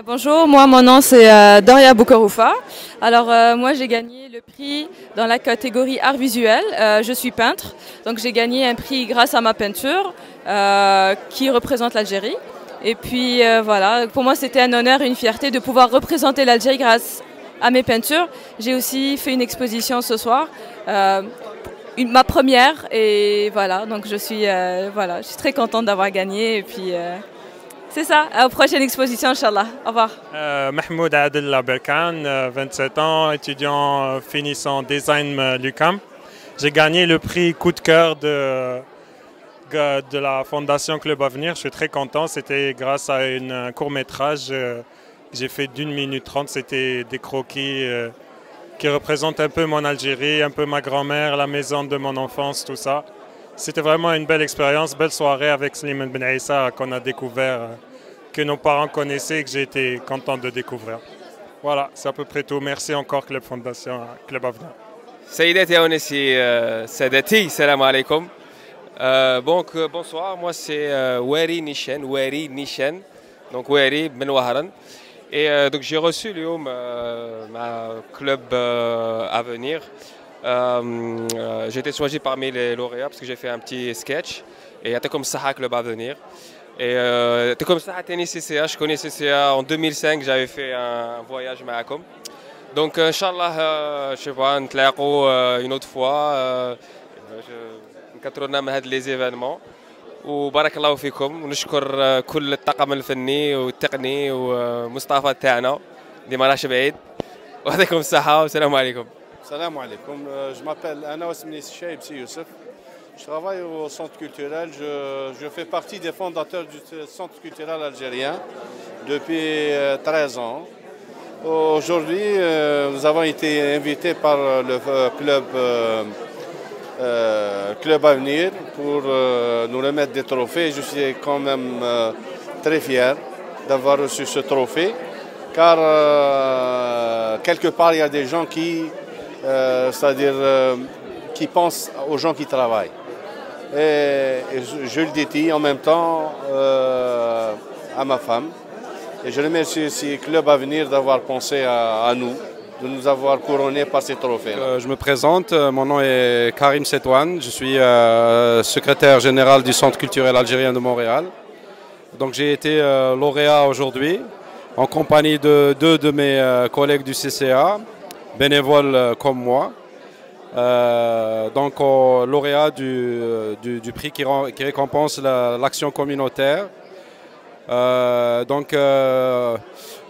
Bonjour, moi mon nom c'est Doria Boukaroufa. Alors moi j'ai gagné le prix dans la catégorie art visuel. Je suis peintre, donc j'ai gagné un prix grâce à ma peinture qui représente l'Algérie. Et puis voilà, pour moi c'était un honneur et une fierté de pouvoir représenter l'Algérie grâce à mes peintures. J'ai aussi fait une exposition ce soir, ma première, et voilà, donc je suis très contente d'avoir gagné. Et puis c'est ça, à la prochaine exposition, Inch'Allah. Au revoir. Mahmoud Adel Berkan, 27 ans, étudiant finissant design l'UQAM. J'ai gagné le prix coup de cœur de la Fondation Club Avenir. Je suis très content. C'était grâce à un court-métrage que j'ai fait d'1 minute 30. C'était des croquis qui représentent un peu mon Algérie, un peu ma grand-mère, la maison de mon enfance, tout ça. C'était vraiment une belle expérience, belle soirée avec Slimane Ben Aissa qu'on a découvert, que nos parents connaissaient et que j'ai été content de découvrir. Voilà, c'est à peu près tout. Merci encore Club Fondation, Club Avenir. سيداتي ونسي سادتي السلام عليكم. Bonsoir, moi c'est Wari Nishan, donc Wari Ben Wahran. Et donc j'ai reçu ma club Avenir. J'ai été choisi parmi les lauréats parce que j'ai fait un petit sketch. Et c'était comme ça Club Avenir. Et c'était comme ça Tennis CCA. Je connais CCA en 2005. J'avais fait un voyage avec eux. Donc Inch'Allah, je sais pas, نتلاقوا une autre fois. نكثروا من هاد les événements. وبارك الله فيكم ونشكر كل الطاقم الفني والتقني ومصطفى تاعنا اللي ما راهش بعيد. ويعطيكم الصحة والسلام عليكم. Salam alaikum, je m'appelle Anna Wasmini Cheib Youssef. Je travaille au centre culturel, je fais partie des fondateurs du centre culturel algérien depuis 13 ans. Aujourd'hui, nous avons été invités par le club Avenir pour nous remettre des trophées. Je suis quand même très fier d'avoir reçu ce trophée, car quelque part il y a des gens c'est-à-dire qui pensent aux gens qui travaillent. Et je le dédie en même temps à ma femme. Et je remercie aussi Club Avenir d'avoir pensé à nous, de nous avoir couronnés par ces trophées. Je me présente, mon nom est Karim Setouane, je suis secrétaire général du Centre culturel algérien de Montréal. Donc j'ai été lauréat aujourd'hui en compagnie de deux de mes collègues du CCA, bénévoles comme moi. Donc lauréat du prix qui récompense l'action communautaire.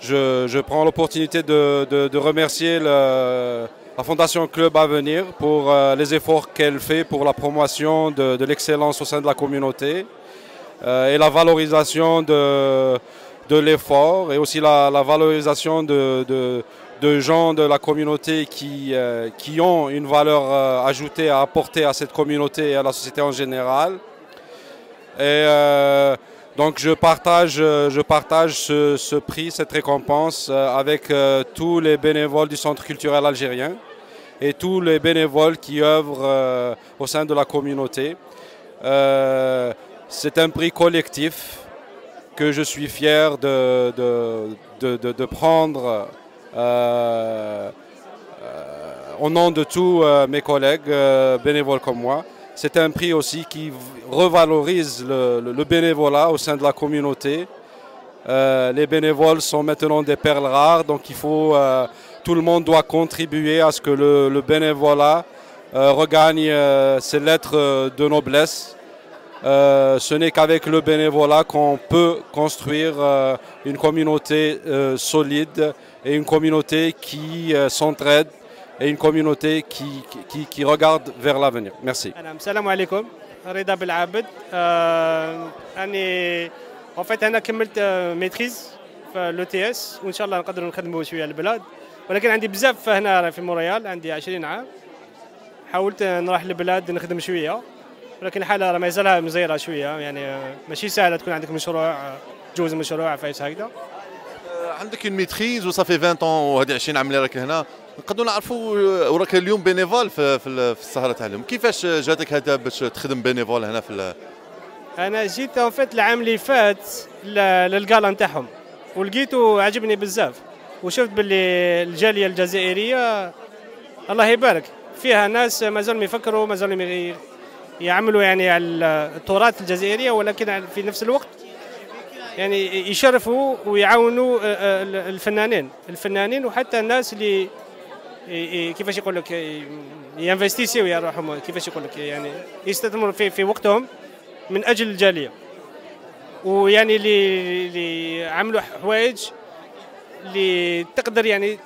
Je prends l'opportunité de remercier la Fondation Club Avenir pour les efforts qu'elle fait pour la promotion de l'excellence au sein de la communauté et la valorisation de l'effort et aussi la valorisation de gens de la communauté qui ont une valeur ajoutée à apporter à cette communauté et à la société en général. Et donc je partage ce prix, cette récompense avec tous les bénévoles du Centre culturel algérien et tous les bénévoles qui œuvrent au sein de la communauté. C'est un prix collectif que je suis fier de prendre au nom de tous mes collègues bénévoles comme moi. C'est un prix aussi qui revalorise le bénévolat au sein de la communauté. Les bénévoles sont maintenant des perles rares, donc tout le monde doit contribuer à ce que le bénévolat regagne ses lettres de noblesse. Ce n'est qu'avec le bénévolat qu'on peut construire une communauté solide et une communauté qui s'entraide et une communauté qui regarde vers l'avenir. Merci. Salam alaikum. Reda Belabed. En fait, أنا كملت maîtrise في l'ETS وإن شاء الله نقدر نخدموا شوية البلاد، ولكن عندي بزاف هنا في مونريال، عندي 20 عام. حاولت نروح للبلاد نخدم شوية، ولكن الحالة ما يزالها مزيرة شوية، يعني ماشي سهلة تكون عندك مشروع تجوز مشروع فايس هكذا. عندك une maîtrise وصافي 20 ans وهذه 20 عام اللي راك هنا، نقدروا نعرفوا وراك اليوم بينيفول في السهرة تاعهم، كيفاش جاتك هذا باش تخدم بينيفول هنا في أنا جيت ان فيت العام اللي فات للقالا نتاعهم، ولقيته عجبني بزاف، وشفت باللي الجاليه الجزائريه الله يبارك فيها ناس مازالوا يفكروا، مازالوا يعملوا يعني على التراث الجزائريه، ولكن في نفس الوقت يعني يشرفوا ويعاونوا الفنانين وحتى الناس اللي كيفاش يقول لك ينفستيسيو يا روحهم، كيفاش يقول لك يعني يستثمروا في وقتهم من اجل الجاليه، ويعني اللي عملوا حوايج اللي تقدر يعني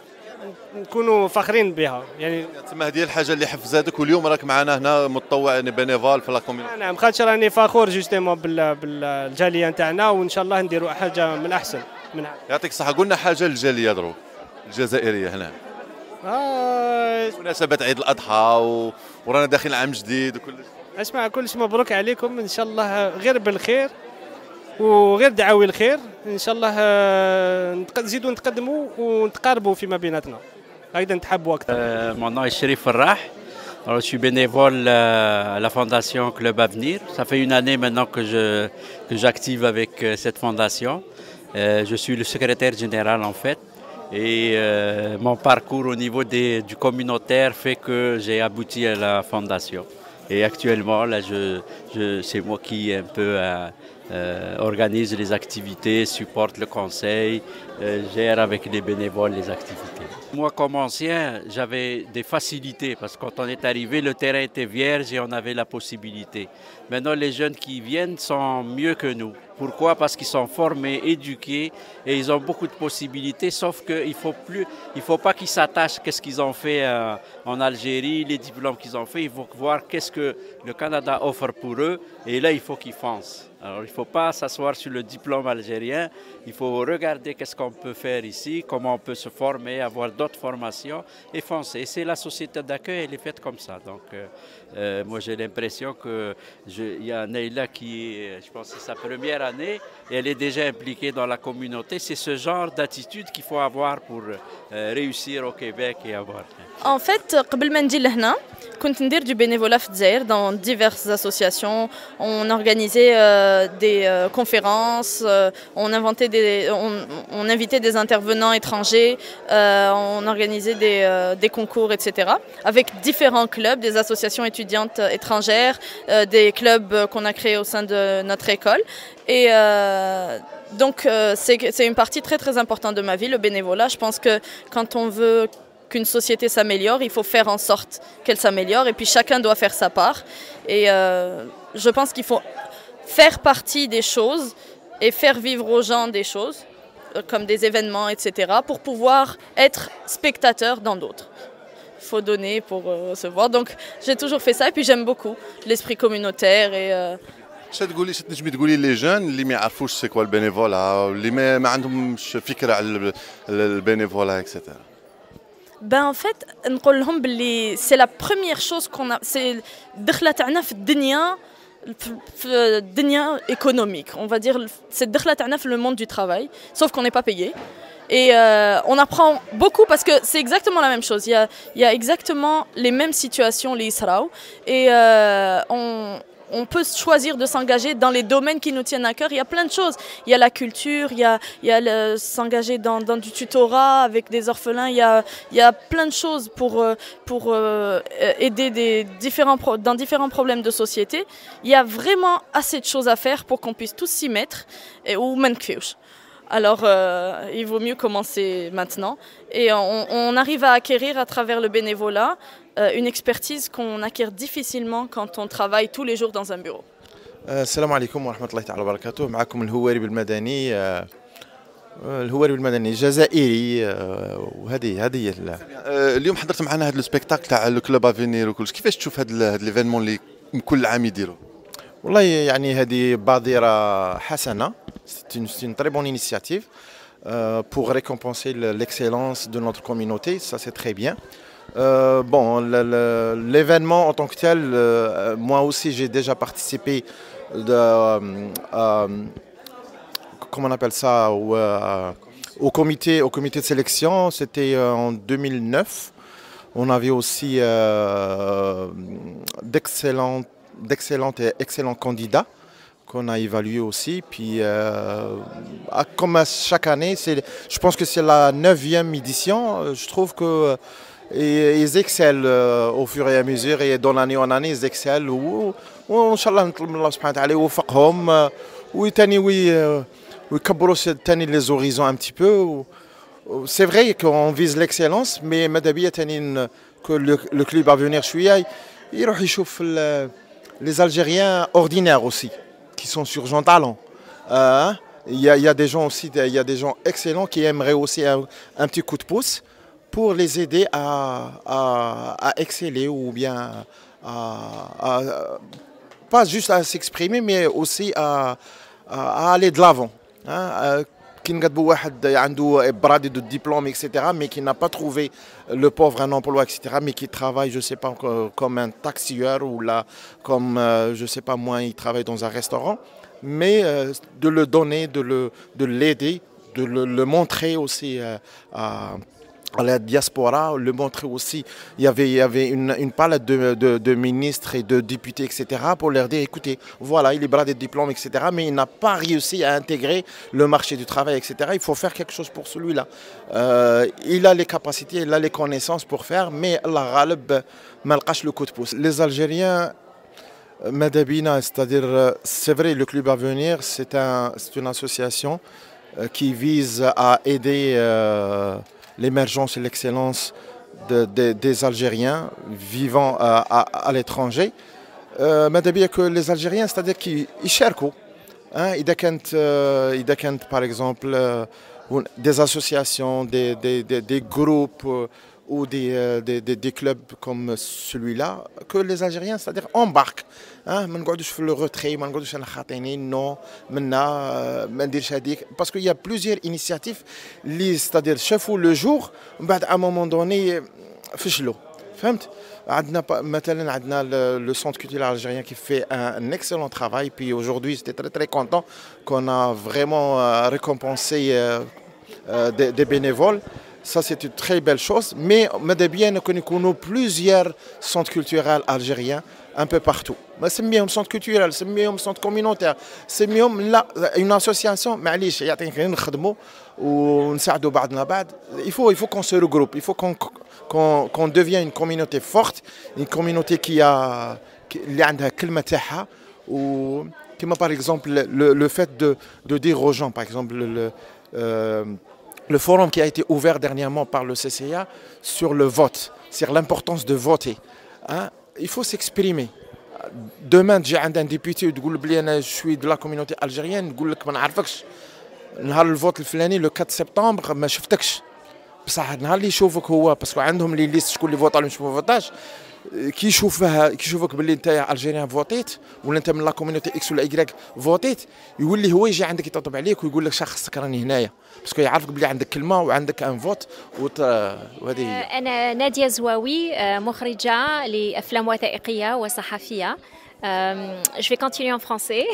نكونوا فاخرين بها. يعني تما هذه الحاجه اللي حفزاتك، واليوم راك معنا هنا متطوع يعني بينيفال في لا كوميونيتي. نعم، خاطر راني فخور جوستيمون بالجاليه نتاعنا، وان شاء الله نديروا حاجه من احسن منها. يعطيك الصحه. قلنا حاجه للجاليه دروك الجزائريه هنا مناسبة عيد الأضحى ورانا داخلين عام جديد وكل شيء. اسمع، كلش مبروك عليكم، إن شاء الله غير بالخير وغير دعاوي الخير، إن شاء الله نزيدوا نتقدموا ونتقاربوا فيما بيناتنا، أيضا نتحبوا أكثر. Mon nom est Chérif Farrah. Alors, je suis bénévole à la fondation Club Avenir. Ça fait une année maintenant que j'active avec cette fondation. Je suis le secrétaire général en fait. Et mon parcours au niveau du communautaire fait que j'ai abouti à la fondation. Et actuellement, là, c'est moi qui un peu organise les activités, supporte le conseil, gère avec les bénévoles les activités. Moi, comme ancien, j'avais des facilités parce que quand on est arrivé, le terrain était vierge et on avait la possibilité. Maintenant, les jeunes qui viennent sont mieux que nous. Pourquoi? Parce qu'ils sont formés, éduqués et ils ont beaucoup de possibilités, sauf qu'il ne faut pas qu'ils s'attachent à ce qu'ils ont fait en Algérie, les diplômes qu'ils ont fait. Il faut voir qu'est-ce que le Canada offre pour eux et là, il faut qu'ils foncent. Alors, il ne faut pas s'asseoir sur le diplôme algérien, il faut regarder qu'est-ce qu'on peut faire ici, comment on peut se former, avoir d'autres formations et foncer. Et c'est la société d'accueil, elle est faite comme ça. Donc, moi, j'ai l'impression qu'il y a Neila qui, je pense que c'est sa première année, et elle est déjà impliquée dans la communauté. C'est ce genre d'attitude qu'il faut avoir pour réussir au Québec et avoir. En fait, قبل ما نجي لهنا كنت ندير du bénévolat في الجزائر dans diverses associations. On organisait des conférences, on invitait des intervenants étrangers, on organisait des concours, etc. avec différents clubs, des associations étudiantes étrangères, des clubs qu'on a créés au sein de notre école. Et donc c'est une partie très très importante de ma vie, le bénévolat. Je pense que quand on veut qu'une société s'améliore, il faut faire en sorte qu'elle s'améliore et puis chacun doit faire sa part. Et je pense qu'il faut faire partie des choses et faire vivre aux gens des choses, comme des événements, etc., pour pouvoir être spectateur dans d'autres. Il faut donner pour recevoir. Donc j'ai toujours fait ça et puis j'aime beaucoup l'esprit communautaire. Et تنجمي تقولي لي جون اللي ما يعرفوش سي كوا البينيفولا واللي ما عندهمش فكره على البينيفولا اكسترا. Ben en fait, نقول لهم باللي c'est la première chose qu'on a, c'est الدخله تاعنا في الدنيا économique, on va dire, c'est الدخله تاعنا في le monde du travail, sauf qu'on n'est pas payé. Et on apprend beaucoup parce que c'est exactement la même chose. Il y a exactement les mêmes situations, les Israël, et on peut choisir de s'engager dans les domaines qui nous tiennent à cœur. Il y a plein de choses. Il y a la culture, il y a s'engager dans du tutorat avec des orphelins. Il y a plein de choses pour aider dans différents problèmes de société. Il y a vraiment assez de choses à faire pour qu'on puisse tous s'y mettre. Ou manquer. Alors, il vaut mieux commencer maintenant. Et on arrive à acquérir à travers le bénévolat une expertise qu'on acquiert difficilement quand on travaille tous les jours dans un bureau. السلام عليكم ورحمة الله تعالى وبركاته. معكم الهواري بالمدني، الهواري بالمدني الجزائري، وهذه اليوم حضرت معنا هذا السبيكتاكل تاع الكلوب افينير وكلش. كيفاش تشوف هذا ليفينمون اللي كل عام يديروا؟ والله يعني هذه بادرة حسنة. C'est une très bonne initiative pour récompenser l'excellence de notre communauté. Ça, c'est très bien. Bon, l'événement en tant que tel, moi aussi, j'ai déjà participé comment on appelle ça, au comité de sélection. C'était en 2009. On avait aussi d'excellents et excellents candidats qu'on a évalué aussi. Puis, comme chaque année, je pense que c'est la 9e édition. Je trouve que ils excellent au fur et à mesure et dans l'année en année ils excellent وان شاء الله نطلب من الله سبحانه وتعالى يوفقهم وثاني ويكبروا ثاني les horizons un petit peu. C'est vrai qu'on vise l'excellence mais ماذا بيا ثاني que le club à venir شويه يروح يشوف les Algériens ordinaires aussi qui sont sur Jean Talent. Il y a des gens aussi, il y a des gens excellents qui aimeraient aussi un petit coup de pouce pour les aider à exceller ou bien pas juste à s'exprimer mais aussi à aller de l'avant. Qui a bradé de diplôme, etc., mais qui n'a pas trouvé le pauvre un emploi, etc., mais qui travaille, je ne sais pas, comme un taxieur ou là, comme, je ne sais pas moi, il travaille dans un restaurant, mais de le donner, de l'aider, de le montrer aussi à la diaspora, le montrer aussi. Il y avait une palette de ministres et de députés, etc., pour leur dire, écoutez, voilà, il est bradé de diplôme, etc., mais il n'a pas réussi à intégrer le marché du travail, etc. Il faut faire quelque chose pour celui-là. Il a les capacités, il a les connaissances pour faire, mais Allah ghalib ma lqash le coup de pouce. Les Algériens, Madabina, c'est-à-dire, c'est vrai, le club à venir, c'est une association qui vise à aider l'émergence et l'excellence des Algériens vivant à l'étranger. Que les Algériens, c'est-à-dire qu'ils cherchent. إذا كانت par exemple des associations, des groupes ou des clubs comme celui-là, que les Algériens, c'est-à-dire embarquent. ما نقعدوش في le retrait, ما نقعدوش انا خاطينين non منا ما نديرش هذيك parce qu'il y a plusieurs initiatives c'est-à-dire شافوا le jour بعد à un moment donné فشلوا فهمت. عندنا مثلا عندنا le centre culturel algérien qui fait un excellent travail puis aujourd'hui j'étais très content qu'on a vraiment récompensé des bénévoles. Ça, c'est une très belle chose. Mais bien nous connaissons plusieurs centres culturels algériens un peu partout. C'est un centre culturel, c'est un centre communautaire, c'est une association. معليش يعطيك غير نخدموا ونساعدوا بعضنا بعض. Il faut qu'on se regroupe, il faut qu'on devienne une communauté forte, une communauté qui عندها الكلمة تاعها و كما par exemple le fait de dire aux gens par exemple le forum qui a été ouvert dernièrement par le CCA sur le vote, sur l'importance de voter. Il faut s'exprimer. Demain, j'ai un député qui dit que je suis de la communauté algérienne, il dit que je ne sais pas, le vote le 4 septembre, je ne sais pas. بصح نهار اللي يشوفك هو باسكو عندهم لي ليست شكون اللي فوطا ولا مش ما فوطاش كيشوفك باللي انت الجيريان فوتيت ولا انت من لا كوميونيتي اكس ولا ايكغيك فوتيت يولي هو يجي عندك يطبطب عليك ويقول لك خاصك راني هنايا باسكو يعرفك باللي عندك كلمه وعندك ان فوت وهذه هي. انا ناديه زواوي مخرجه لافلام وثائقيه وصحفيه. Je vais continuer en français.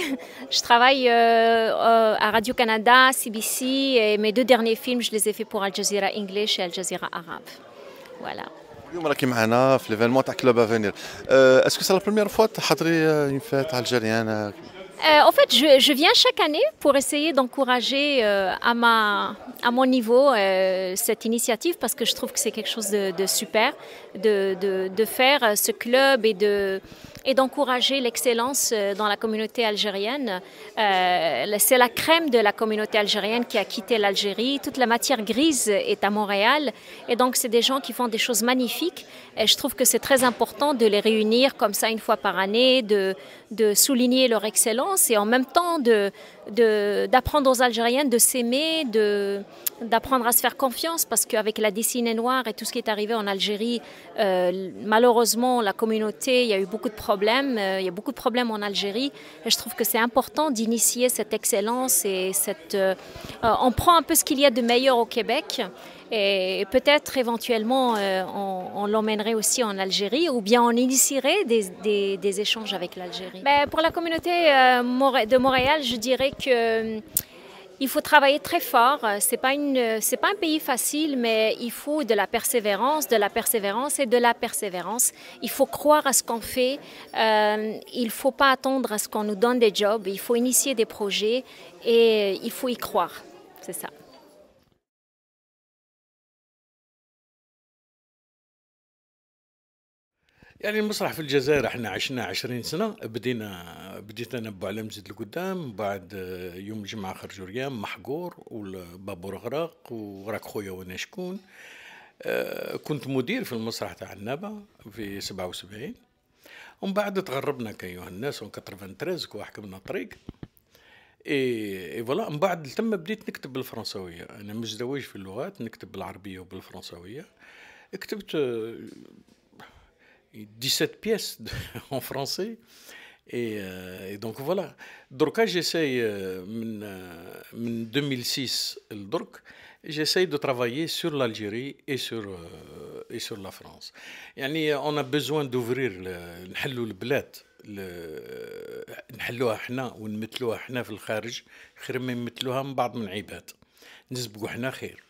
Je travaille à Radio-Canada, CBC et mes 2 derniers films, je les ai faits pour Al Jazeera English et Al Jazeera Arabe. Voilà. اليوم راكي معنا في ليفينمون تاع كلوب افونير. اسكو سي لا بروميير فوا تحضري اون فيت الجيريان؟ En fait, je viens chaque année pour essayer d'encourager à mon niveau cette initiative parce que je trouve que c'est quelque chose de super de faire ce club et d'encourager l'excellence dans la communauté algérienne. C'est la crème de la communauté algérienne qui a quitté l'Algérie. Toute la matière grise est à Montréal et donc c'est des gens qui font des choses magnifiques. Et je trouve que c'est très important de les réunir comme ça une fois par année, de souligner leur excellence et en même temps d'apprendre aux Algériens de s'aimer, d'apprendre à se faire confiance parce qu'avec la décennie noire et tout ce qui est arrivé en Algérie, malheureusement la communauté, il y a eu beaucoup de problèmes, il y a beaucoup de problèmes en Algérie et je trouve que c'est important d'initier cette excellence et on prend un peu ce qu'il y a de meilleur au Québec et peut-être éventuellement on l'emmènerait aussi en Algérie ou bien on initierait des échanges avec l'Algérie. Pour la communauté de Montréal, je dirais que Il faut travailler très fort. C'est pas un pays facile, mais il faut de la persévérance et de la persévérance. Il faut croire à ce qu'on fait. Il ne faut pas attendre à ce qu'on nous donne des jobs. Il faut initier des projets et il faut y croire. C'est ça. يعني المسرح في الجزائر احنا عشنا 20 سنة. بديت انا بوعلام زيد لقدام، بعد يوم الجمعة خرجوا ريام محقور والبابور غرق وراك خويا وانا شكون. كنت مدير في المسرح تاع النابة في 77، ومن بعد تغربنا كأيها الناس و 93 كوا حكمنا طريق. اي فوالا من بعد تم بديت نكتب بالفرنسوية. انا مزدوج في اللغات، نكتب بالعربية وبالفرنسوية. كتبت 17 pièces en français et donc voilà. دركا j'essaye من 2006 لدرك j'essaye de travailler sur l'Algérie et sur la France. يعني on a besoin d'ouvrir نحلوا البلاد، نحلوها احنا ونمثلوها احنا في الخارج خير ما نمثلوها من بعض من عباد، نسبقوا احنا خير.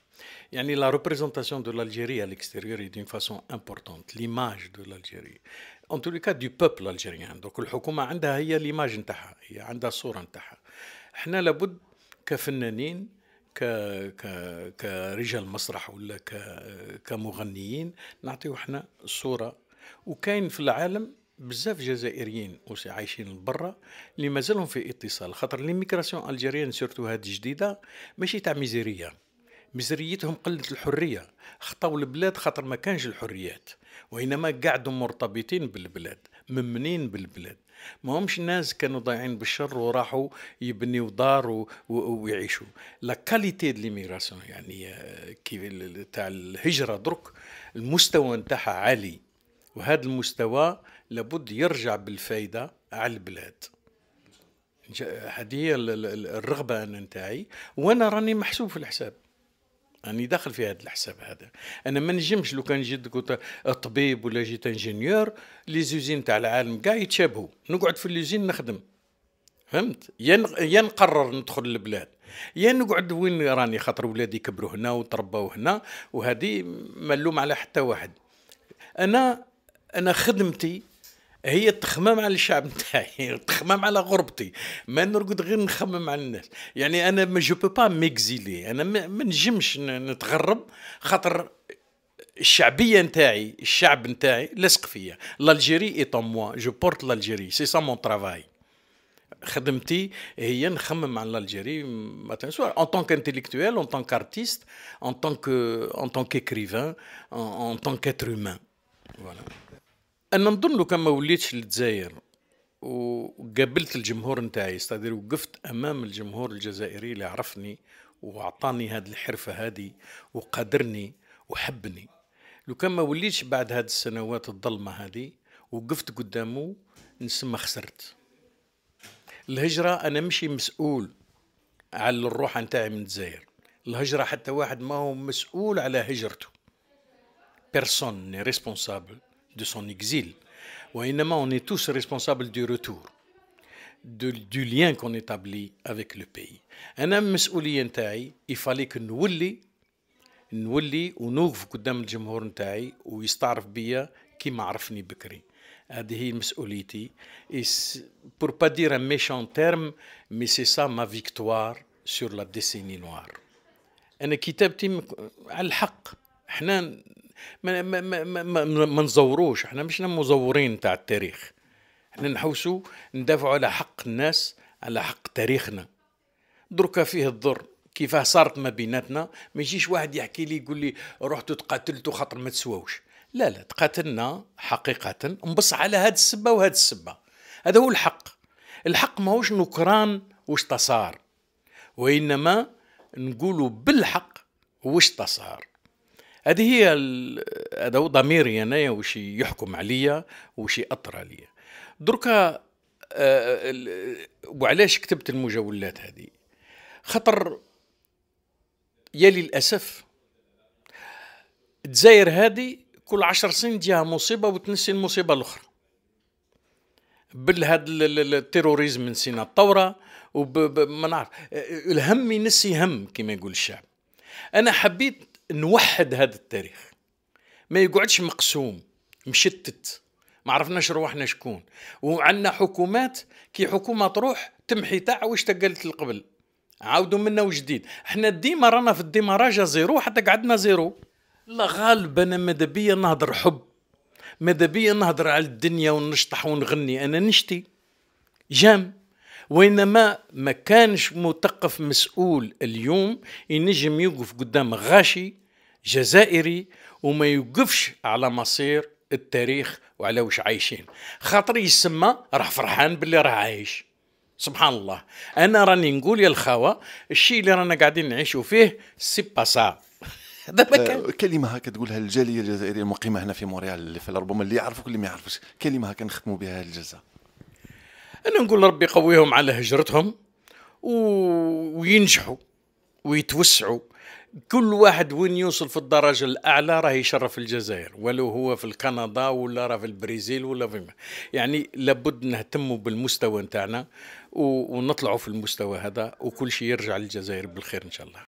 يعني la représentation de l'Algérie à l'extérieur est d'une façon importante, l'image de l'Algérie, en tous les cas du peuple algérien. donc الحكومة عندها هي l'image نتاعها، هي عندها الصورة نتاعها. احنا لابد كفنانين كرجال مسرح ولا كمغنيين نعطيو احنا الصورة. وكاين في العالم بزاف جزائريين عايشين برا اللي مازالهم في اتصال، خاطر ليميغراسيون الجيريان سورتو هذه جديدة ماشي تاع ميزيرية، ميزريتهم قلة الحرية، خطاو البلاد خاطر ما كانش الحريات، وإنما قاعدوا مرتبطين بالبلاد، ممنين بالبلاد. ما همش ناس كانوا ضايعين بالشر وراحوا يبنيوا دار ويعيشوا. لا كاليتي دو ليميغراسيون يعني كيف تاع الهجرة درك المستوى نتاعها عالي، وهذا المستوى لابد يرجع بالفايدة على البلاد. هذه هي الرغبة أنا نتاعي، وأنا راني محسوب في الحساب، أنا داخل في هذا الحساب هذا. أنا ما نجمش لو كان جيت كنت طبيب ولا جيت انجينيور لي زوزين تاع العالم كاع يتشابهوا، نقعد في اللوزين نخدم، فهمت؟ يا نقرر ندخل البلاد، يا نقعد وين راني، خاطر ولادي كبروا هنا وتربوا هنا، وهذه ملوم على حتى واحد. أنا خدمتي هي تخمم على الشعب نتاعي، تخمم على غربتي، ما نرقد غير نخمم على الناس. يعني انا ما جو بو با ميكزيلي، انا ما نجمش نتغرب، خاطر الشعبيه نتاعي، الشعب نتاعي لصق فيا. l'Algérie est en moi, je porte l'Algérie, c'est ça mon travail. خدمتي هي نخمم على l'Algérie مثلا en tant qu'intellectuel, en tant qu'artiste, en tant qu'écrivain, en tant qu'être humain. voilà. أنا نظن لو كان ما وليتش للجزائر وقابلت الجمهور نتاعي، استدير وقفت أمام الجمهور الجزائري اللي عرفني وعطاني هذه الحرفة هذه وقدرني وحبني، لو كان ما وليتش بعد هذه السنوات الظلمة هذه وقفت قدامه نسمى خسرت. الهجرة أنا مشي مسؤول على الروح نتاعي من الجزائر، الهجرة حتى واحد ما هو مسؤول على هجرته. personne n'est responsable de son exil. وإنما on est tous responsables du retour, du lien qu'on établit avec le pays. أنا المسؤولية نتاعي يفاليك نولي ونوقف قدام الجمهور نتاعي ويستعرف بيا كيما عرفني بكري. هذه هي مسؤوليتي. pour pas dire un méchant terme, mais c'est ça ma victoire sur la décennie noire. أنا كتابتي على الحق. احنا ما نزوروش، احنا مش مزورين تاع التاريخ، احنا نحوسوا ندافعوا على حق الناس، على حق تاريخنا. دركا فيه الضر كيفاه صارت ما بيناتنا، ما يجيش واحد يحكي لي يقول لي رحتوا تقاتلتوا خاطر ما تسواوش. لا تقاتلنا حقيقة نبص على هاد السبة وهاد السبة، هذا هو الحق. الحق ماهوش نكران واش تصار، وإنما نقولوا بالحق واش تصار. هذه هي هذا هو ضميري أنا وش يحكم عليا وش يأثر عليا. دركا وعلاش كتبت المجولات هذه؟ خطر يا للأسف الجزائر هذه كل 10 سنين تجيها مصيبة وتنسي المصيبة الأخرى. بالهذا التيروريزم من سينا الثوره وما نعرف الهم ينسي هم كما يقول الشعب. انا حبيت نوحد هذا التاريخ، ما يقعدش مقسوم مشتت، ما عرفناش رواحنا شكون، وعندنا حكومات كي حكومه تروح تمحي تاع واش تقالت قبل، عاودوا منا وجديد. احنا ديما رانا في الديماراجه زيرو حتى قعدنا زيرو. لا غالب انا ماذا بيا نهضر حب، ماذا بيا نهضر على الدنيا ونشطح ونغني، انا نشتي جام. وإنما ما كانش مثقف مسؤول اليوم ينجم يوقف قدام غاشي جزائري وما يوقفش على مصير التاريخ وعلى وش عايشين. خاطر يسمى راه فرحان باللي راه عايش. سبحان الله. أنا راني نقول يا الخاوة الشيء اللي رانا قاعدين نعيشوا فيه سي با سا. كلمة هكا تقولها للجالية الجزائرية المقيمة هنا في مونريال، اللي ربما اللي يعرفوك اللي ما يعرفوش، كلمة هكا نختموا بها الجزائر. أنا نقول ربي يقويهم على هجرتهم وينجحوا ويتوسعوا. كل واحد وين يوصل في الدرجة الأعلى راه يشرف الجزائر، ولو هو في كندا ولا راه في البرازيل ولا في يعني لابد نهتموا بالمستوى نتاعنا ونطلعوا في المستوى هذا، وكل شيء يرجع للجزائر بالخير إن شاء الله.